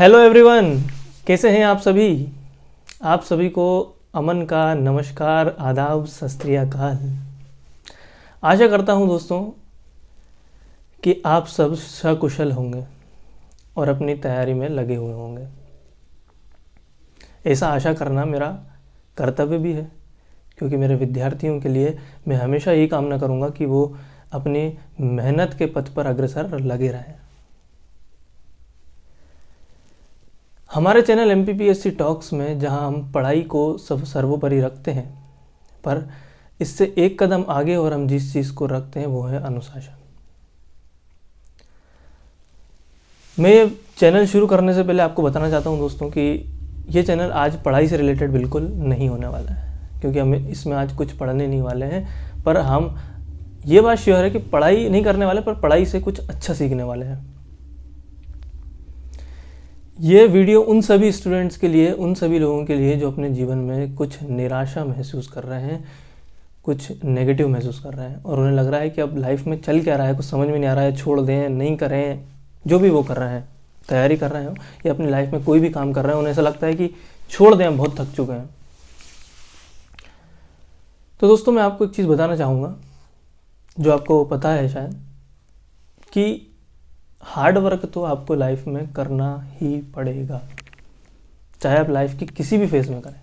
Hello everyone, कैसे हैं आप सभी। आप सभी को अमन का नमस्कार, आदाब, सत श्री अकाल। आशा करता हूं दोस्तों कि आप सब सकुशल होंगे और अपनी तैयारी में लगे हुए होंगे। ऐसा आशा करना मेरा कर्तव्य भी है, क्योंकि मेरे विद्यार्थियों के लिए मैं हमेशा यही कामना करूंगा कि वो अपनी मेहनत के पथ पर अग्रसर लगे रहें। हमारे चैनल MPPSC टॉक्स में जहां हम पढ़ाई को सब सर्वोपरि रखते हैं, पर इससे एक कदम आगे और हम जिस चीज़ को रखते हैं वो है अनुशासन। मैं ये चैनल शुरू करने से पहले आपको बताना चाहता हूं दोस्तों कि ये चैनल आज पढ़ाई से रिलेटेड बिल्कुल नहीं होने वाला है, क्योंकि हमें इसमें आज कुछ पढ़ने नहीं वाले हैं। पर हम ये बात श्योर है कि पढ़ाई नहीं करने वाले, पर पढ़ाई से कुछ अच्छा सीखने वाले हैं। ये वीडियो उन सभी स्टूडेंट्स के लिए, उन सभी लोगों के लिए जो अपने जीवन में कुछ निराशा महसूस कर रहे हैं, कुछ नेगेटिव महसूस कर रहे हैं और उन्हें लग रहा है कि अब लाइफ में चल क्या रहा है, कुछ समझ में नहीं आ रहा है, छोड़ दें, नहीं करें। जो भी वो कर रहे हैं, तैयारी कर रहे हो या अपनी लाइफ में कोई भी काम कर रहे हैं, उन्हें ऐसा लगता है कि छोड़ दें, हम बहुत थक चुके हैं। तो दोस्तों, मैं आपको एक चीज़ बताना चाहूँगा जो आपको पता है शायद, कि हार्ड वर्क तो आपको लाइफ में करना ही पड़ेगा, चाहे आप लाइफ की किसी भी फेज में करें।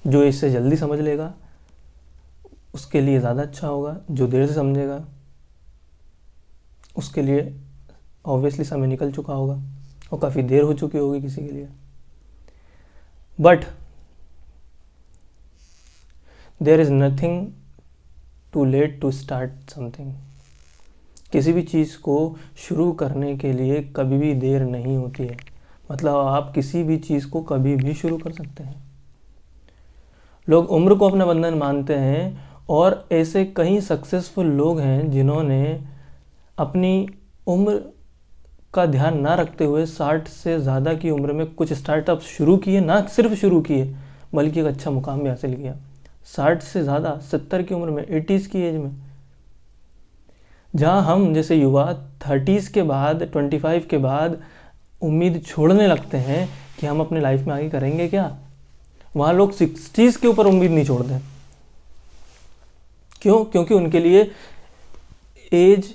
जो इससे जल्दी समझ लेगा उसके लिए ज़्यादा अच्छा होगा, जो देर से समझेगा उसके लिए ऑब्वियसली समय निकल चुका होगा और काफ़ी देर हो चुकी होगी किसी के लिए। But there is nothing too late to start something. किसी भी चीज़ को शुरू करने के लिए कभी भी देर नहीं होती है। मतलब आप किसी भी चीज़ को कभी भी शुरू कर सकते हैं। लोग उम्र को अपना बंधन मानते हैं और ऐसे कई सक्सेसफुल लोग हैं जिन्होंने अपनी उम्र का ध्यान ना रखते हुए 60 से ज़्यादा की उम्र में कुछ स्टार्टअप्स शुरू किए, ना सिर्फ शुरू किए बल्कि एक अच्छा मुकाम भी हासिल किया। 60 से ज़्यादा 70 की उम्र में, 80s की एज में, जहाँ हम जैसे युवा 30s के बाद, 25 के बाद उम्मीद छोड़ने लगते हैं कि हम अपने लाइफ में आगे करेंगे क्या, वहाँ लोग 60s के ऊपर उम्मीद नहीं छोड़ते। क्यों? क्योंकि उनके लिए age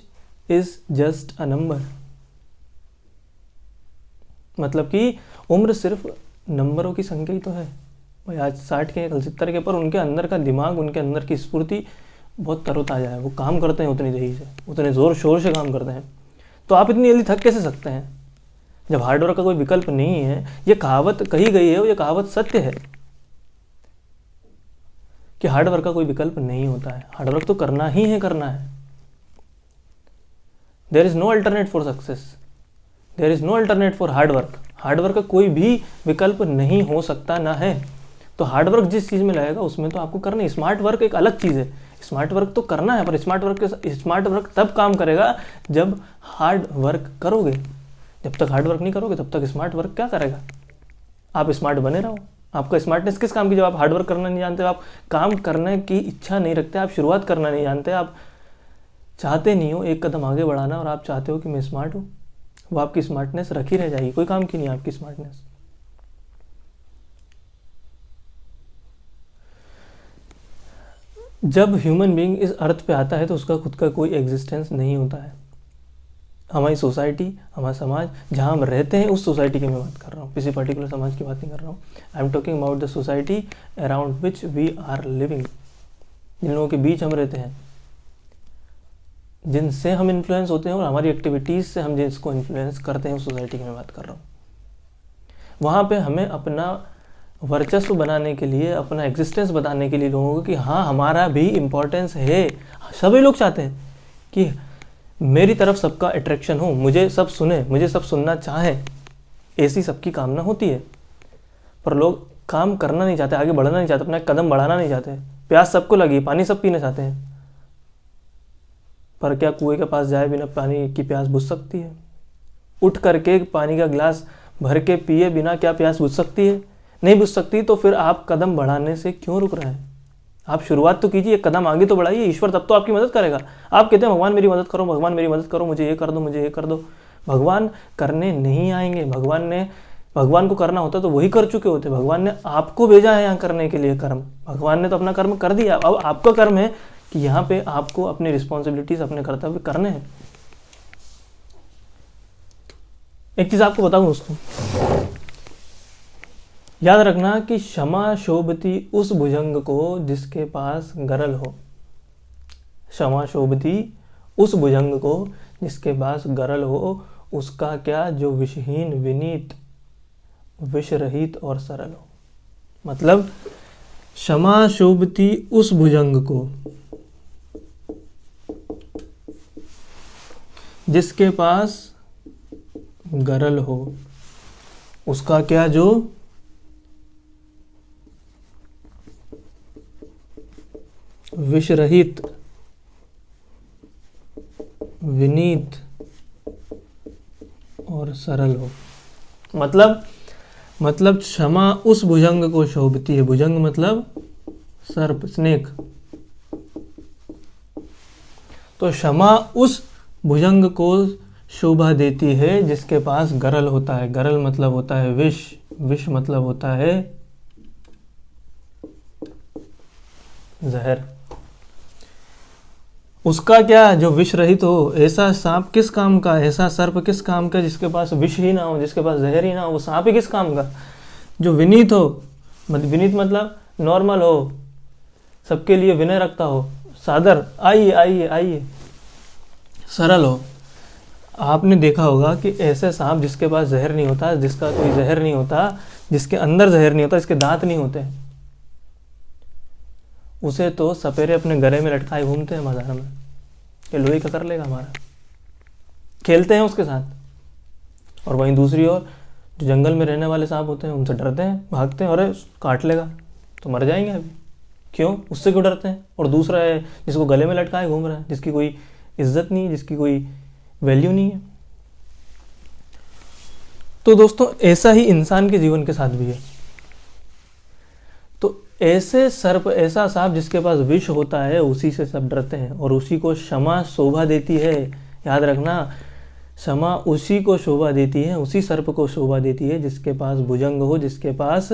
is just a number. मतलब कि उम्र सिर्फ नंबरों की संख्या ही तो है। भाई आज 60 के, कल 70 के, पर उनके अंदर का दिमाग, उनके अंदर की स्फूर्ति बहुत तरोताजा है। वो काम करते हैं उतनी देरी से, उतने ज़ोर शोर से काम करते हैं। तो आप इतनी जल्दी थक कैसे सकते हैं जब हार्डवर्क का कोई विकल्प नहीं है। ये कहावत कही गई है और ये कहावत सत्य है कि हार्डवर्क का कोई विकल्प नहीं होता है। हार्डवर्क तो करना ही है, करना है। There is no alternate for success, there is no alternate for hard work. Hard work का कोई भी विकल्प नहीं हो सकता, ना है। तो हार्डवर्क जिस चीज़ में लगेगा उसमें तो आपको करना है। स्मार्ट वर्क एक अलग चीज़ है। स्मार्ट वर्क तो करना है, पर स्मार्ट वर्क तब काम करेगा जब हार्ड वर्क करोगे। जब तक हार्ड वर्क नहीं करोगे तब तक स्मार्ट वर्क क्या करेगा। आप स्मार्ट बने रहो। आपका स्मार्टनेस किस काम की? जब आप हार्ड वर्क करना नहीं जानते, आप काम करने की इच्छा नहीं रखते, आप शुरुआत करना नहीं जानते, आप चाहते नहीं हो एक कदम आगे बढ़ाना और आप चाहते हो कि मैं स्मार्ट हूँ, वो आपकी स्मार्टनेस रखी रह जाएगी, कोई काम की नहीं आपकी स्मार्टनेस। जब ह्यूमन बीइंग इस अर्थ पे आता है तो उसका खुद का कोई एग्जिस्टेंस नहीं होता है। हमारी सोसाइटी, हमारा समाज जहाँ हम रहते हैं उस सोसाइटी की मैं बात कर रहा हूँ, किसी पर्टिकुलर समाज की बात नहीं कर रहा हूँ। I am talking about the society around which we are living. जिन लोगों के बीच हम रहते हैं, जिनसे हम इन्फ्लुएंस होते हैं और हमारी एक्टिविटीज़ से हम जिसको इन्फ्लुएंस करते हैं, उस सोसाइटी की मैं बात कर रहा हूँ। वहाँ पे हमें अपना वर्चस्व बनाने के लिए, अपना एग्जिस्टेंस बताने के लिए लोगों को कि हाँ हमारा भी इम्पोर्टेंस है। सभी लोग चाहते हैं कि मेरी तरफ सबका अट्रैक्शन हो, मुझे सब सुने, मुझे सब सुनना चाहें, ऐसी सबकी कामना होती है। पर लोग काम करना नहीं चाहते, आगे बढ़ना नहीं चाहते, अपना कदम बढ़ाना नहीं चाहते। प्यास सबको लगी, पानी सब पीना चाहते हैं, पर क्या कुएं के पास जाए बिना पानी की प्यास बुझ सकती है? उठ करके पानी का गिलास भर के पिए बिना क्या प्यास बुझ सकती है? नहीं बुझ सकती। तो फिर आप कदम बढ़ाने से क्यों रुक रहे हैं? आप शुरुआत तो कीजिए, एक कदम आगे तो बढ़ाइए। ईश्वर तब तो आपकी मदद करेगा। आप कहते हैं भगवान मेरी मदद करो, भगवान मेरी मदद करो, मुझे ये कर दो, मुझे ये कर दो, भगवान करने नहीं आएंगे। भगवान को करना होता तो वही कर चुके होते। भगवान ने आपको भेजा है यहाँ करने के लिए कर्म। भगवान ने तो अपना कर्म कर दिया। अब आपका कर्म है कि यहाँ पे आपको अपनी रिस्पॉन्सिबिलिटीज, अपने कर्तव्य करने हैं। एक चीज आपको बताऊं दोस्तों, याद रखना कि क्षमा शोभती उस भुजंग को जिसके पास गरल हो। क्षमा शोभती उस भुजंग को जिसके पास गरल हो, उसका क्या, जो विषहीन, विनीत, विष रहित और सरल हो। मतलब क्षमा शोभती उस भुजंग को जिसके पास गरल हो, उसका क्या, जो विष रहित, विनीत और सरल हो। मतलब क्षमा उस भुजंग को शोभती है। भुजंग मतलब सर्प, स्नेक। तो क्षमा उस भुजंग को शोभा देती है जिसके पास गरल होता है। गरल मतलब होता है विष, विष मतलब होता है जहर। उसका क्या, जो विष रहित हो। ऐसा सांप किस काम का, ऐसा सर्प किस काम का जिसके पास विष ही ना हो, जिसके पास जहर ही ना हो। वो सांप ही किस काम का। जो विनीत हो, विनीत मतलब नॉर्मल हो, सबके लिए विनय रखता हो, सादर, आइए आइए आइए। सरल हो। आपने देखा होगा कि ऐसे सांप जिसके पास जहर नहीं होता, जिसका कोई जहर नहीं होता, जिसके अंदर जहर नहीं होता, जिसके दांत नहीं होते, उसे तो सपेरे अपने गले में लटकाए घूमते हैं बाजार में कि लोही का कर लेगा हमारा, खेलते हैं उसके साथ। और वहीं दूसरी ओर जो जंगल में रहने वाले सांप होते हैं उनसे डरते हैं, भागते हैं, अरे काट लेगा तो मर जाएंगे अभी, क्यों, उससे क्यों डरते हैं। और दूसरा है जिसको गले में लटकाए घूम रहा है, जिसकी कोई इज्जत नहीं है, जिसकी कोई वैल्यू नहीं है। तो दोस्तों ऐसा ही इंसान के जीवन के साथ भी है। तो ऐसे सर्प, ऐसा सांप जिसके पास विष होता है, उसी से सब डरते हैं और उसी को क्षमा शोभा देती है। याद रखना, क्षमा उसी को शोभा देती है, उसी सर्प को शोभा देती है जिसके पास भुजंग हो, जिसके पास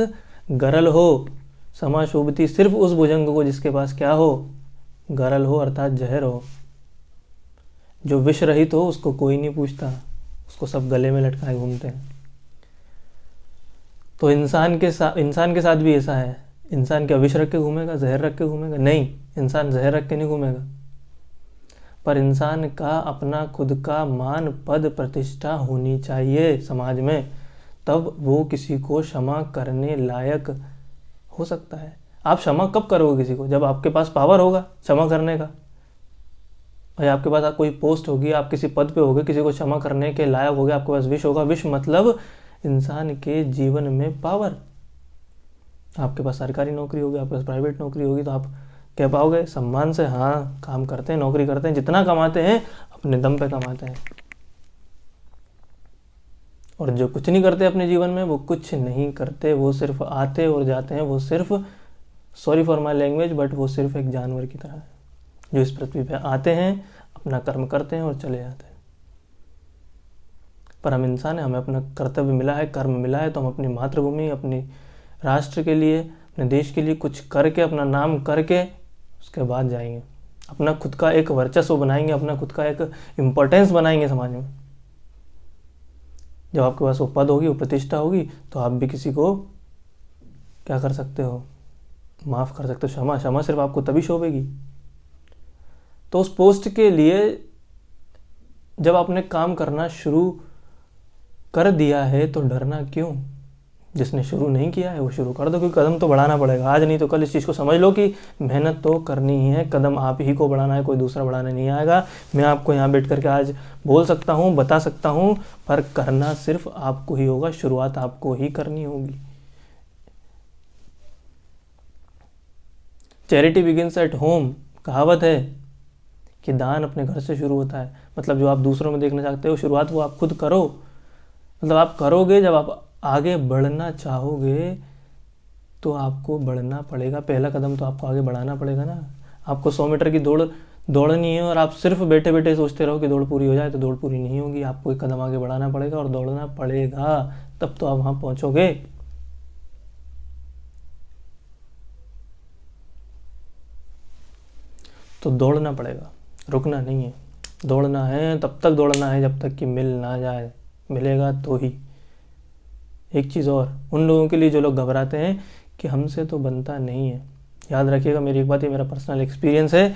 गरल हो। क्षमा शोभती सिर्फ उस भुजंग को जिसके पास क्या हो, गरल हो, अर्थात जहर हो। जो विष रहित हो उसको कोई नहीं पूछता, उसको सब गले में लटकाए घूमते हैं। तो इंसान के साथ भी ऐसा है। इंसान क्या विष रख के घूमेगा, जहर रख के घूमेगा? नहीं, इंसान जहर रख के नहीं घूमेगा। पर इंसान का अपना खुद का मान, पद, प्रतिष्ठा होनी चाहिए समाज में, तब वो किसी को क्षमा करने लायक हो सकता है। आप क्षमा कब करोगे किसी को? जब आपके पास पावर होगा क्षमा करने का, और आपके पास कोई पोस्ट होगी, आप किसी पद पे होगे, किसी को क्षमा करने के लायक होगे, आपके पास विष होगा। विष मतलब इंसान के जीवन में पावर। आपके पास सरकारी नौकरी होगी, आपके पास प्राइवेट नौकरी होगी, तो आप कह पाओगे सम्मान से, हाँ काम करते हैं, नौकरी करते हैं, जितना कमाते हैं अपने दम पे कमाते हैं। और जो कुछ नहीं करते अपने जीवन में, वो कुछ नहीं करते, वो सिर्फ आते और जाते हैं। वो सिर्फ, sorry for my language, but वो सिर्फ एक जानवर की तरह है जो इस पृथ्वी पे आते हैं, अपना कर्म करते हैं और चले जाते हैं। पर हम इंसान हैं, हमें अपना कर्तव्य मिला है, कर्म मिला है, तो हम अपनी मातृभूमि, अपनी राष्ट्र के लिए, अपने देश के लिए कुछ करके, अपना नाम करके उसके बाद जाएंगे। अपना खुद का एक वर्चस्व बनाएंगे, अपना खुद का एक इम्पोर्टेंस बनाएंगे समाज में। जब आपके पास वो पद होगी, वो प्रतिष्ठा होगी, तो आप भी किसी को क्या कर सकते हो, माफ़ कर सकते हो। क्षमा सिर्फ आपको तभी शोभेगी। तो उस पोस्ट के लिए जब आपने काम करना शुरू कर दिया है तो डरना क्यों? जिसने शुरू नहीं किया है वो शुरू कर दो, क्योंकि कदम तो बढ़ाना पड़ेगा। आज नहीं तो कल इस चीज़ को समझ लो कि मेहनत तो करनी ही है, कदम आप ही को बढ़ाना है, कोई दूसरा बढ़ाने नहीं आएगा। मैं आपको यहाँ बैठ करके आज बोल सकता हूँ, बता सकता हूँ, पर करना सिर्फ आपको ही होगा, शुरुआत आपको ही करनी होगी। चैरिटी बिगिंस एट होम, कहावत है कि दान अपने घर से शुरू होता है। मतलब जो आप दूसरों में देखना चाहते हो, शुरुआत वो आप खुद करो। मतलब आप करोगे, जब आप आगे बढ़ना चाहोगे तो आपको बढ़ना पड़ेगा। पहला कदम तो आपको आगे बढ़ाना पड़ेगा ना। आपको 100 मीटर की दौड़ दौड़नी है और आप सिर्फ बैठे बैठे सोचते रहो कि दौड़ पूरी हो जाए, तो दौड़ पूरी नहीं होगी। आपको एक कदम आगे बढ़ाना पड़ेगा और दौड़ना पड़ेगा, तब तो आप वहाँ पहुँचोगे। तो दौड़ना पड़ेगा, रुकना नहीं है। दौड़ना है तब तक दौड़ना है जब तक कि मिल ना जाए, मिलेगा तो ही। एक चीज़ और, उन लोगों के लिए जो लोग घबराते हैं कि हमसे तो बनता नहीं है, याद रखिएगा मेरी एक बात, ये मेरा पर्सनल एक्सपीरियंस है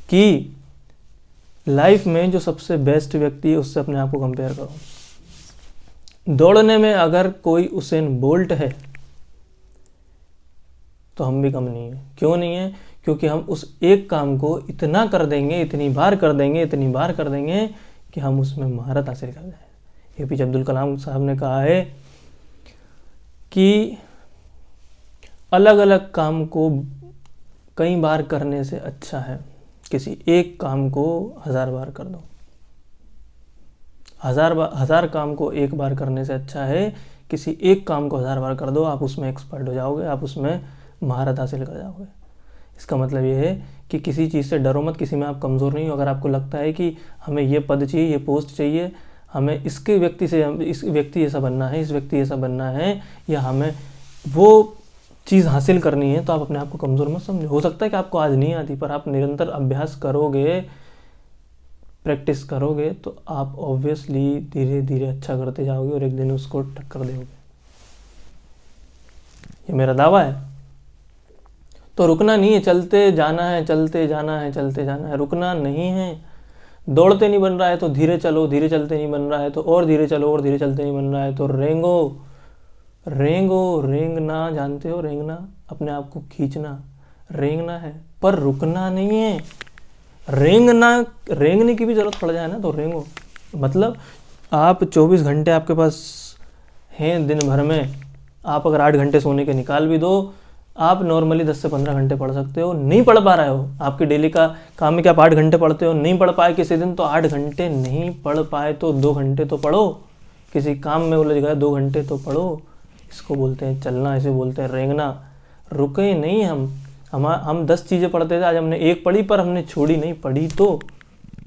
कि लाइफ में जो सबसे बेस्ट व्यक्ति है उससे अपने आप को कंपेयर करो। दौड़ने में अगर कोई उसेन बोल्ट है तो हम भी कम नहीं है। क्यों नहीं है? क्योंकि हम उस एक काम को इतना कर देंगे, इतनी बार कर देंगे, इतनी बार कर देंगे कि हम उसमें महारत हासिल कर जाए। APJ अब्दुल कलाम साहब ने कहा है कि अलग अलग काम को कई बार करने से अच्छा है किसी एक काम को 1000 बार कर दो। 1000 काम को एक बार करने से अच्छा है किसी एक काम को 1000 बार कर दो। आप उसमें एक्सपर्ट हो जाओगे, आप उसमें महारत हासिल कर जाओगे। इसका मतलब ये है कि किसी चीज़ से डरो मत, किसी में आप कमज़ोर नहीं हो। अगर आपको लगता है कि हमें ये पद चाहिए, ये पोस्ट चाहिए, हमें इसके व्यक्ति से इस व्यक्ति ऐसा बनना है, इस व्यक्ति ऐसा बनना है, या हमें वो चीज़ हासिल करनी है, तो आप अपने आप को कमज़ोर मत समझो। हो सकता है कि आपको आज नहीं आती, पर आप निरंतर अभ्यास करोगे, प्रैक्टिस करोगे, तो आप ऑब्वियसली धीरे धीरे अच्छा करते जाओगे और एक दिन उसको टक्कर दोगे। ये मेरा दावा है। तो रुकना नहीं है, चलते जाना है, चलते जाना है, चलते जाना है, रुकना नहीं है। दौड़ते नहीं बन रहा है तो धीरे चलो, धीरे चलते नहीं बन रहा है तो और धीरे चलो, और धीरे चलते नहीं बन रहा है तो रेंगो। रेंगो, रेंगना जानते हो? रेंगना, अपने आप को खींचना, रेंगना है, पर रुकना नहीं है। रेंगने की भी जरूरत पड़ जाए ना तो रेंगो। मतलब आप 24 घंटे आपके पास हैं दिन भर में, आप अगर 8 घंटे सोने के निकाल भी दो, आप नॉर्मली 10 से 15 घंटे पढ़ सकते हो। नहीं पढ़ पा रहे हो, आपके डेली का काम में कि आप 8 घंटे पढ़ते हो, नहीं पढ़ पाए किसी दिन, तो 8 घंटे नहीं पढ़ पाए तो 2 घंटे तो पढ़ो। किसी काम में उलझ गए, 2 घंटे तो पढ़ो। इसको बोलते हैं चलना, इसे बोलते हैं रेंगना। रुके नहीं हम 10 चीज़ें पढ़ते थे, आज हमने एक पढ़ी, पर हमने छोड़ी नहीं। पढ़ी तो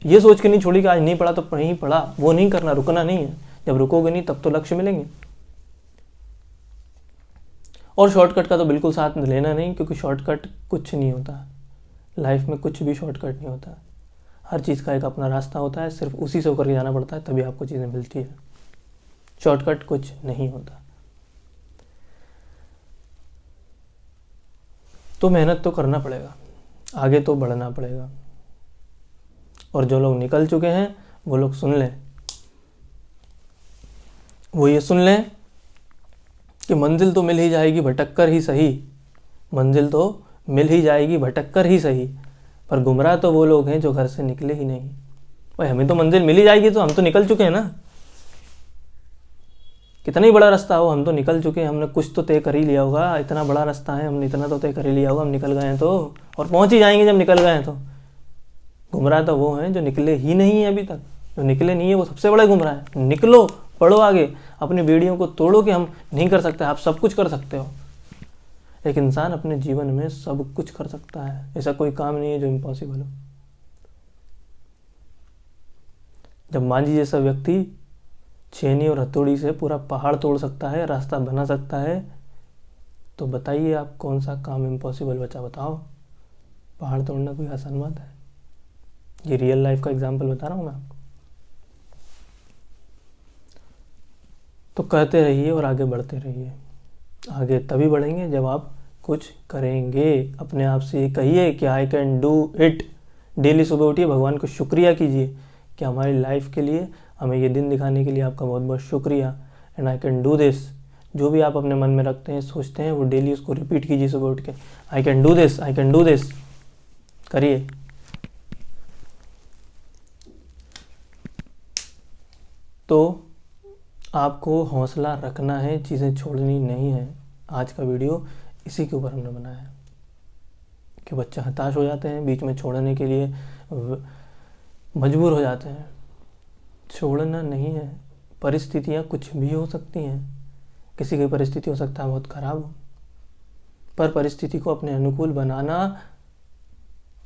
ये सोच के नहीं छोड़ी कि आज नहीं पढ़ा तो नहीं पढ़ा, वो नहीं करना, रुकना नहीं है। जब रुकोगे नहीं तब तो लक्ष्य मिलेंगे। और शॉर्टकट का तो बिल्कुल साथ लेना नहीं, क्योंकि शॉर्टकट कुछ नहीं होता लाइफ में, कुछ भी शॉर्टकट नहीं होता। हर चीज़ का एक अपना रास्ता होता है, सिर्फ उसी से होकर के जाना पड़ता है, तभी आपको चीज़ें मिलती है। शॉर्टकट कुछ नहीं होता। तो मेहनत तो करना पड़ेगा, आगे तो बढ़ना पड़ेगा। और जो लोग निकल चुके हैं वो लोग सुन लें, वो ये सुन लें कि मंजिल तो मिल ही जाएगी, भटक कर ही सही। मंजिल तो मिल ही जाएगी, भटक कर ही सही। पर गुमराह तो वो लोग हैं जो घर से निकले ही नहीं। भाई हमें तो मंजिल मिल ही जाएगी, तो हम तो निकल चुके हैं ना। कितना ही बड़ा रास्ता हो, हम तो निकल चुके हैं, हमने कुछ तो तय कर ही लिया होगा। इतना बड़ा रास्ता है, हमने इतना तो तय कर ही लिया होगा, हम निकल गए हैं तो, और पहुंच ही जाएंगे जब निकल गए हैं तो। गुमराह तो वो हैं जो निकले ही नहीं है अभी तक। जो निकले नहीं है वो सबसे बड़ा गुमराह है। निकलो, पढ़ो आगे, अपनी बेड़ियों को तोड़ो कि हम नहीं कर सकते। आप सब कुछ कर सकते हो। एक इंसान अपने जीवन में सब कुछ कर सकता है, ऐसा कोई काम नहीं है जो इम्पॉसिबल हो। जब मांझी जैसा व्यक्ति छेनी और हथौड़ी से पूरा पहाड़ तोड़ सकता है, रास्ता बना सकता है, तो बताइए आप कौन सा काम इम्पॉसिबल बचा? बताओ। पहाड़ तोड़ना कोई आसान बात है? ये रियल लाइफ का एग्जाम्पल बता रहा हूँ मैं आपको। तो कहते रहिए और आगे बढ़ते रहिए। आगे तभी बढ़ेंगे जब आप कुछ करेंगे। अपने आप से ये कहिए कि I can do it. Daily सुबह उठिए, भगवान को शुक्रिया कीजिए कि हमारी लाइफ के लिए, हमें ये दिन दिखाने के लिए आपका बहुत बहुत शुक्रिया। And I can do this. जो भी आप अपने मन में रखते हैं, सोचते हैं, वो डेली उसको रिपीट कीजिए सुबह उठ के। I can do this, I can do this करिए। तो आपको हौसला रखना है, चीज़ें छोड़नी नहीं है। आज का वीडियो इसी के ऊपर हमने बनाया है कि बच्चे हताश हो जाते हैं, बीच में छोड़ने के लिए मजबूर हो जाते हैं। छोड़ना नहीं है। परिस्थितियाँ कुछ भी हो सकती हैं। किसी की परिस्थिति हो सकता है बहुत ख़राब हो, पर परिस्थिति को अपने अनुकूल बनाना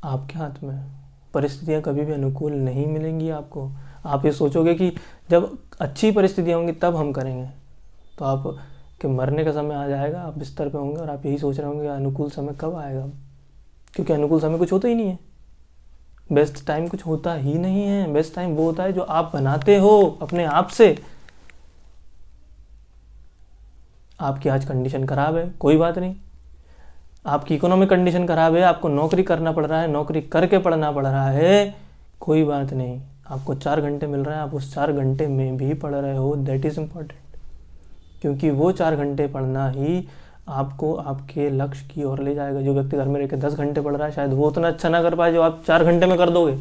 आपके हाथ में है। परिस्थितियाँ कभी भी अनुकूल नहीं मिलेंगी आपको। आप ये सोचोगे कि जब अच्छी परिस्थितियाँ होंगी तब हम करेंगे, तो आप कि मरने का समय आ जाएगा, आप बिस्तर पे होंगे और आप यही सोच रहे होंगे अनुकूल समय कब आएगा, क्योंकि अनुकूल समय कुछ होता ही नहीं है। बेस्ट टाइम कुछ होता ही नहीं है। बेस्ट टाइम वो होता है जो आप बनाते हो अपने आप से। आपकी आज कंडीशन खराब है, कोई बात नहीं। आपकी इकोनॉमिक कंडीशन खराब है, आपको नौकरी करना पड़ रहा है, नौकरी करके पढ़ना पड़ रहा है, कोई बात नहीं। आपको 4 घंटे मिल रहा है, आप उस 4 घंटे में भी पढ़ रहे हो, दैट इज़ इम्पॉर्टेंट। क्योंकि वो 4 घंटे पढ़ना ही आपको आपके लक्ष्य की ओर ले जाएगा। जो व्यक्ति घर में रह के 10 घंटे पढ़ रहा है, शायद वो उतना अच्छा ना कर पाए जो आप 4 घंटे में कर दोगे,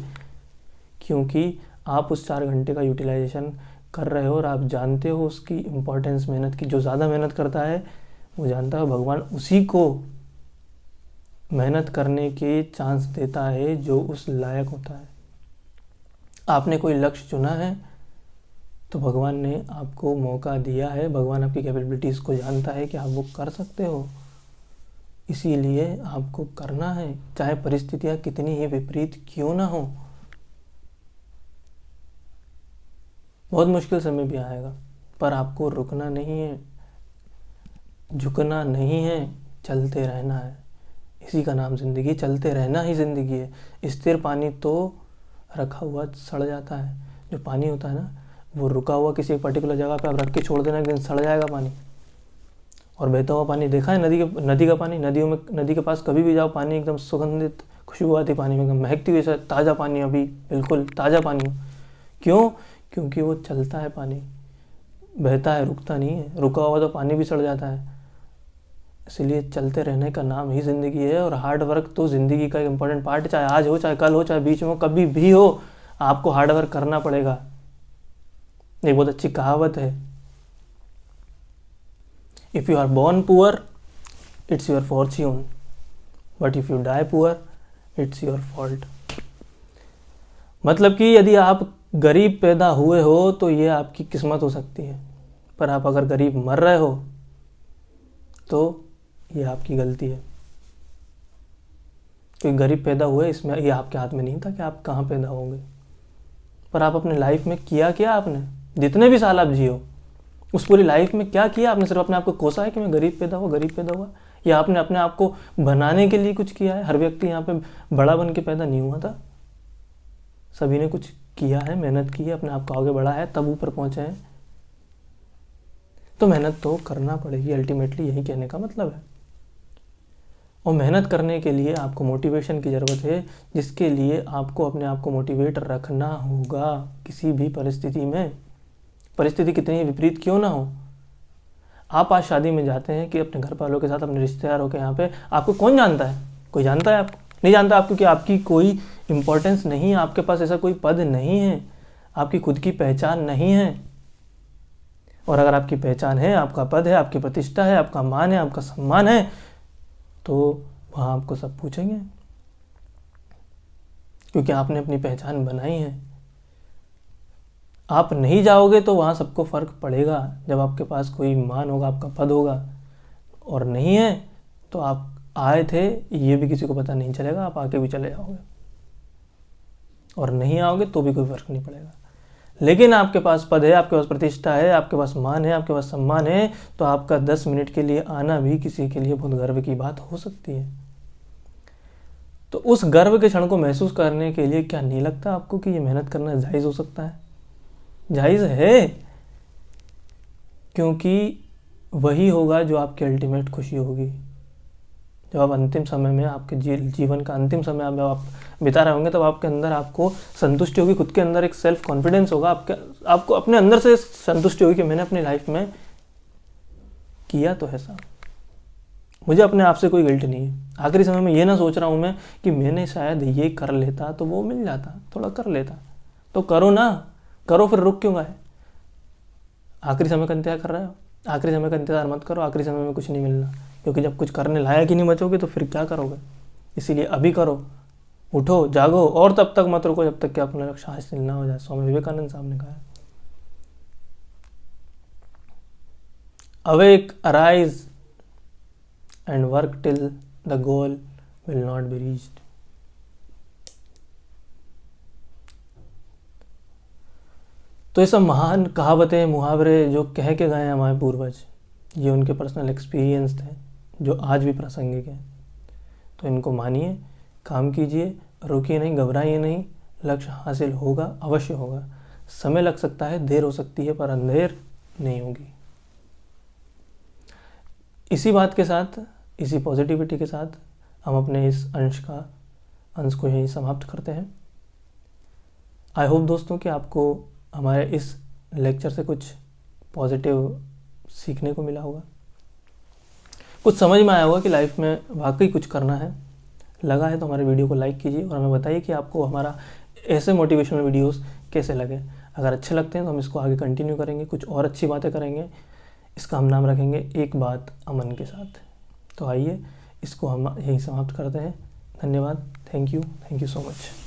क्योंकि आप उस 4 घंटे का यूटिलाइजेशन कर रहे हो और आप जानते हो उसकी इम्पोर्टेंस मेहनत की। जो ज़्यादा मेहनत करता है वो जानता है भगवान उसी को मेहनत करने के चांस देता है जो उस लायक होता है। आपने कोई लक्ष्य चुना है तो भगवान ने आपको मौका दिया है, भगवान आपकी कैपेबिलिटीज़ को जानता है कि आप वो कर सकते हो, इसीलिए आपको करना है, चाहे परिस्थितियाँ कितनी ही विपरीत क्यों ना हो। बहुत मुश्किल समय भी आएगा, पर आपको रुकना नहीं है, झुकना नहीं है, चलते रहना है। इसी का नाम ज़िंदगी, चलते रहना ही ज़िंदगी है। स्थिर पानी तो रखा हुआ सड़ जाता है। जो पानी होता है ना, वो रुका हुआ किसी एक पर्टिकुलर जगह पे आप रख के छोड़ देना, एक दिन सड़ जाएगा पानी। और बहता हुआ पानी देखा है, नदी का पानी, नदी के पास कभी भी जाओ, पानी एकदम सुगंधित खुशबू आती पानी में, एकदम महकती हुई, ताज़ा पानी, अभी बिल्कुल ताज़ा पानी हो। क्यों? क्योंकि वो चलता है, पानी बहता है, रुकता नहीं है। रुका हुआ तो पानी भी सड़ जाता है। इसलिए चलते रहने का नाम ही ज़िंदगी है। और हार्ड वर्क तो ज़िंदगी का एक इम्पॉर्टेंट पार्ट है, चाहे आज हो, चाहे कल हो, चाहे बीच में हो, कभी भी हो, आपको हार्ड वर्क करना पड़ेगा। एक बहुत अच्छी कहावत है, if you are born poor it's your fortune, but if you die poor it's your fault. मतलब कि यदि आप गरीब पैदा हुए हो तो ये आपकी किस्मत हो सकती है, पर आप अगर गरीब मर रहे हो तो ये आपकी गलती है। क्योंकि गरीब पैदा हुए, इसमें ये आपके हाथ में नहीं था कि आप कहाँ पैदा होंगे, पर आप अपने लाइफ में किया क्या, आपने जितने भी साल आप जियो उस पूरी लाइफ में क्या किया आपने? सिर्फ अपने आप को कोसा है कि मैं गरीब पैदा हुआ, या आपने अपने आप को बनाने के लिए कुछ किया है? हर व्यक्ति यहाँ पे बड़ा बन के पैदा नहीं हुआ था, सभी ने कुछ किया है, मेहनत की है, अपने आप को आगे बढ़ा है, तब ऊपर पहुंचे हैं। तो मेहनत तो करना पड़ेगी, अल्टीमेटली यही कहने का मतलब है। और मेहनत करने के लिए आपको मोटिवेशन की ज़रूरत है, जिसके लिए आपको अपने आप को मोटिवेट रखना होगा किसी भी परिस्थिति में। परिस्थिति कितनी विपरीत क्यों ना हो। आप आज शादी में जाते हैं कि अपने घर वालों के साथ, अपने रिश्तेदारों के यहाँ पे, आपको कौन जानता है? कोई जानता है आपको? नहीं जानता। आप क्योंकि आपकी कोई इम्पोर्टेंस नहीं है, आपके पास ऐसा कोई पद नहीं है, आपकी खुद की पहचान नहीं है। और अगर आपकी पहचान है, आपका पद है, आपकी प्रतिष्ठा है, आपका मान है, आपका सम्मान है, तो वहाँ आपको सब पूछेंगे, क्योंकि आपने अपनी पहचान बनाई है। आप नहीं जाओगे तो वहाँ सबको फ़र्क पड़ेगा। जब आपके पास कोई मान होगा, आपका पद होगा, और नहीं है तो आप आए थे ये भी किसी को पता नहीं चलेगा, आप आके भी चले जाओगे, और नहीं आओगे तो भी कोई फ़र्क नहीं पड़ेगा। लेकिन आपके पास पद है, आपके पास प्रतिष्ठा है, आपके पास मान है, आपके पास सम्मान है, तो आपका 10 मिनट के लिए आना भी किसी के लिए बहुत गर्व की बात हो सकती है। तो उस गर्व के क्षण को महसूस करने के लिए क्या नहीं लगता आपको कि ये मेहनत करना जायज़ हो सकता है? जायज़ है, क्योंकि वही होगा जो आपकी अल्टीमेट खुशी होगी। जब आप अंतिम समय में, आपके जीवन का अंतिम समय जब आप बिता रहे होंगे, तब आपके अंदर आपको संतुष्टि होगी, खुद के अंदर एक सेल्फ कॉन्फिडेंस होगा, आपको अपने अंदर से संतुष्टि होगी कि मैंने अपनी लाइफ में किया तो है सब। मुझे अपने आप से कोई गिल्ट नहीं है। आखिरी समय में ये ना सोच रहा हूँ मैं कि मैंने शायद ये कर लेता तो वो मिल जाता, थोड़ा कर लेता। तो करो ना, करो, फिर रुक क्यों गए? आखिरी समय का इंतजार कर रहे हो? आखिरी समय का इंतजार मत करो, आखिरी समय में कुछ नहीं मिलना, क्योंकि जब कुछ करने लायक ही नहीं बचोगे तो फिर क्या करोगे? इसीलिए अभी करो, उठो, जागो, और तब तक मत रुको जब तक कि अपना लक्ष्य हासिल ना हो जाए। स्वामी विवेकानंद साहब ने कहा, awake, arise and work till the goal will not be reached. तो ये सब महान कहावतें मुहावरे जो कह के गए हैं हमारे पूर्वज, ये उनके पर्सनल एक्सपीरियंस थे जो आज भी प्रासंगिक हैं। तो इनको मानिए, काम कीजिए, रुकिए नहीं, घबराइए नहीं, लक्ष्य हासिल होगा, अवश्य होगा। समय लग सकता है, देर हो सकती है, पर अंधेर नहीं होगी। इसी बात के साथ, इसी पॉजिटिविटी के साथ हम अपने इस अंश को यहीं समाप्त करते हैं। आई होप दोस्तों कि आपको हमारे इस लेक्चर से कुछ पॉजिटिव सीखने को मिला होगा, कुछ समझ में आया होगा कि लाइफ में वाकई कुछ करना है। लगा है तो हमारे वीडियो को लाइक कीजिए और हमें बताइए कि आपको हमारा ऐसे मोटिवेशनल वीडियोस कैसे लगे। अगर अच्छे लगते हैं तो हम इसको आगे कंटिन्यू करेंगे, कुछ और अच्छी बातें करेंगे। इसका हम नाम रखेंगे एक बात अमन के साथ। तो आइए इसको हम यहीं समाप्त करते हैं। धन्यवाद। Thank you so much.